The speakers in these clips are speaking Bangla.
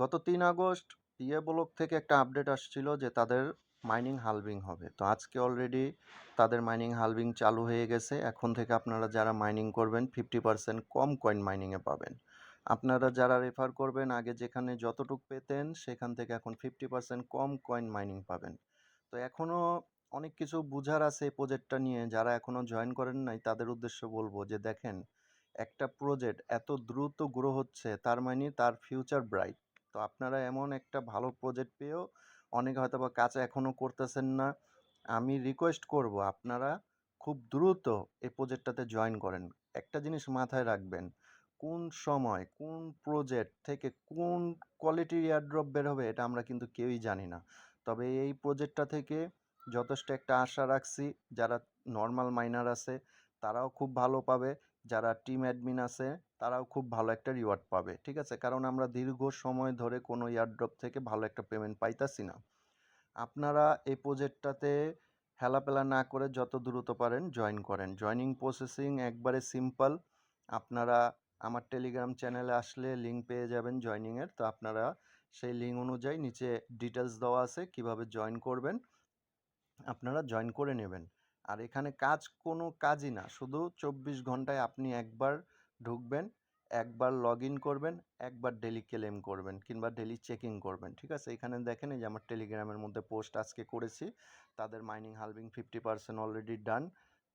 গত ৩ আগস্ট ব্লক থেকে একটা আপডেট আসছিল যে তাদের মাইনিং হালভিং হবে। তো আজকে অলরেডি তাদের মাইনিং হালভিং চালু হয়ে গেছে। এখন থেকে আপনারা যারা মাইনিং করবেন 50% কম কয়েন মাইনিংয়ে পাবেন। আপনারা যারা রেফার করবেন আগে যেখানে যতটুক পেতেন সেখান থেকে এখন 50% কম কয়েন মাইনিং পাবেন। তো এখনও অনেক কিছু বুঝার আছে এই প্রজেক্টটা নিয়ে। যারা এখনও জয়েন করেন নাই তাদের উদ্দেশ্যে বলবো যে দেখেন, একটা প্রজেক্ট এত দ্রুত গ্রো হচ্ছে তার মানে তার ফিউচার ব্রাইট। তো আপনারা এমন একটা ভালো প্রজেক্ট পেয়েও অনেকে হয়তো বা কাজ এখনও করতেছেন না। আমি রিকোয়েস্ট করব আপনারা খুব দ্রুত এই প্রজেক্টটাতে জয়েন করেন। একটা জিনিস মাথায় রাখবেন, কোন সময় কোন প্রজেক্ট থেকে কোন কোয়ালিটির এয়ারড্রপ বের হবে এটা আমরা কিন্তু কেউই জানি না। তবে এই প্রজেক্টটা থেকে যথেষ্ট একটা আশা রাখছি। যারা নর্মাল মাইনার আছে তারাও খুব ভালো পাবে, যারা টিম অ্যাডমিন আছে তারাও খুব ভালো একটা রিওয়ার্ড পাবে, ঠিক আছে? কারণ আমরা দীর্ঘ সময় ধরে কোনো এয়ারড্রপ থেকে ভালো একটা পেমেন্ট পাইতাছি না। আপনারা এই প্রজেক্টটাতে হেলাপেলা না করে যত দ্রুত পারেন জয়েন করেন। জয়নিং প্রসেসিং একবারে সিম্পল। আপনারা আমার টেলিগ্রাম চ্যানেলে আসলে লিঙ্ক পেয়ে যাবেন জয়নিংয়ের। তো আপনারা সেই লিঙ্ক অনুযায়ী নিচে ডিটেলস দেওয়া আছে কিভাবে জয়েন করবেন, আপনারা জয়েন করে নেবেন। আর এখানে কাজ কোনো কাজই না, শুধু 24 ঘন্টায় আপনি একবার ঢুকবেন, একবার লগ ইন করবেন, একবার ডেলি ক্লেম করবেন কিংবা ডেলি চেকিং করবেন, ঠিক আছে? এখানে দেখেন এই যে আমার টেলিগ্রামের মধ্যে পোস্ট আজকে করেছি, তাদের মাইনিং হালভিং 50% অলরেডি ডান।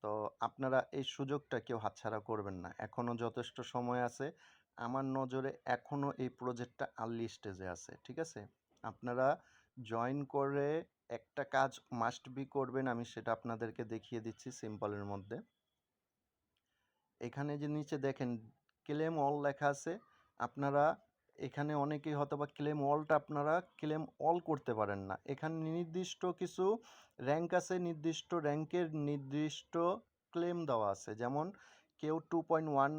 তো আপনারা এই সুযোগটা কেউ হাতছাড়া করবেন না, এখনও যথেষ্ট সময় আছে। আমার নজরে এখনও এই প্রজেক্টটা আর্লি স্টেজে আছে, ঠিক আছে? আপনারা জয়েন করে একটা কাজ মাস্ট বি করবেন, আমি সেটা আপনাদেরকে দেখিয়ে দিচ্ছি সিম্পলের মধ্যে। এখানে যে নিচে দেখেন ক্লেম অল লেখা আছে, আপনারা এখানে অনেকেই হয়তো বা ক্লেম অলটা আপনারা ক্লেম অল করতে পারেন না। এখানে নির্দিষ্ট কিছু র্যাঙ্ক আছে, নির্দিষ্ট র্যাঙ্কের নির্দিষ্ট ক্লেম দেওয়া আছে। যেমন কেউ 2.1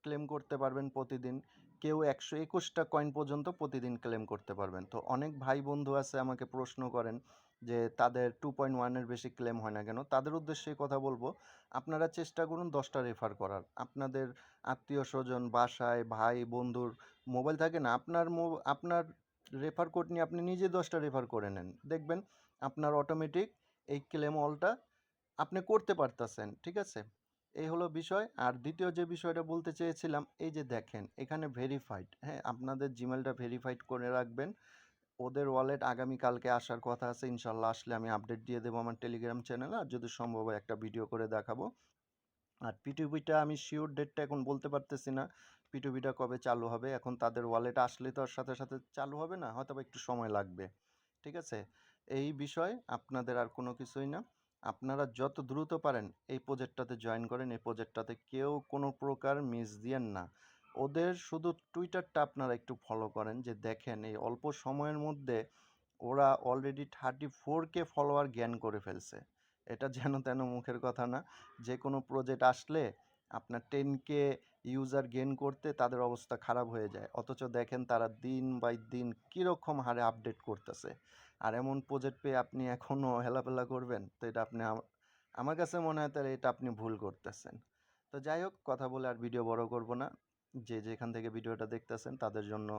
ক্লেম করতে পারবেন প্রতিদিন, কেউ 121টা কয়েন পর্যন্ত প্রতিদিন ক্লেম করতে পারবেন। তো অনেক ভাই বন্ধু আছে আমাকে প্রশ্ন করেন যে তাদের 2.1-এর বেশি ক্লেম হয় না কেন। তাদের উদ্দেশ্যে কথা বলবো, আপনারা চেষ্টা করুন 10টা রেফার করার। আপনাদের আত্মীয় স্বজন বাসায় ভাই বন্ধুর মোবাইল থাকে না, আপনার রেফার কোড নিয়ে আপনি নিজে 10টা রেফার করে নেন, দেখবেন আপনার অটোমেটিক এই ক্লেম অলটা আপনি করতে পারতেছেন, ঠিক আছে? এই হলো বিষয়। আর দ্বিতীয় যে বিষয়টা বলতে চেয়েছিলাম, এই যে দেখেন এখানে ভেরিফাইড, হ্যাঁ, আপনাদের জিমেলটা ভেরিফাইড করে রাখবেন। ওদের ওয়ালেট আগামীকালকে আসার কথা আছে, ইনশাল্লাহ আসলে আমি আপডেট দিয়ে দেবো আমার টেলিগ্রাম চ্যানেলে, আর যদি সম্ভব হয় একটা ভিডিও করে দেখাবো। আর পিটুপিটা আমি শিওর ডেটটা এখন বলতে পারতেছি না, পিটুপিটা কবে চালু হবে। এখন তাদের ওয়ালেট আসলে তো আর সাথে সাথে চালু হবে না, হয়তো বা একটু সময় লাগবে, ঠিক আছে? এই বিষয় আপনাদের আর কোনো কিছুই না। আপনারা যত দ্রুত পারেন এই প্রজেক্টটাতে জয়েন করেন। এই প্রজেক্টটাতে কেউ কোনো প্রকার মিস দিয়েন না। ওদের শুধু টুইটারটা আপনারা একটু ফলো করেন, যে দেখেন এই অল্প সময়ের মধ্যে ওরা অলরেডি 34K ফলোয়ার জ্ঞান করে ফেলছে। এটা যেন তেন মুখের কথা না। যে কোনো প্রজেক্ট আসলে আপনার 10K ইউজার গেইন করতে তাদের অবস্থা খারাপ হয়ে যায়, অথচ দেখেন তারা দিন বাই দিন কীরকম হারে আপডেট করতেছে। আর এমন প্রজেক্ট পেয়ে আপনি এখনও হেলাফেলা করবেন, তো এটা আপনি আমার কাছে মনে হয় তাহলে এটা আপনি ভুল করতেছেন। তো যাই হোক, কথা বলে আর ভিডিও বড় করব না। যে যেখান থেকে ভিডিওটা দেখতেছেন তাদের জন্য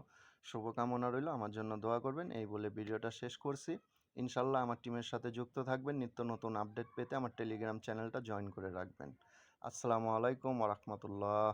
শুভকামনা রইল, আমার জন্য দোয়া করবেন। এই বলে ভিডিওটা শেষ করছি। ইনশাল্লাহ আমার টিমের সাথে যুক্ত থাকবেন, নিত্য নতুন আপডেট পেতে আমার টেলিগ্রাম চ্যানেলটা জয়েন করে রাখবেন। আসসালামু আলাইকুম ওয়া রাহমাতুল্লাহ।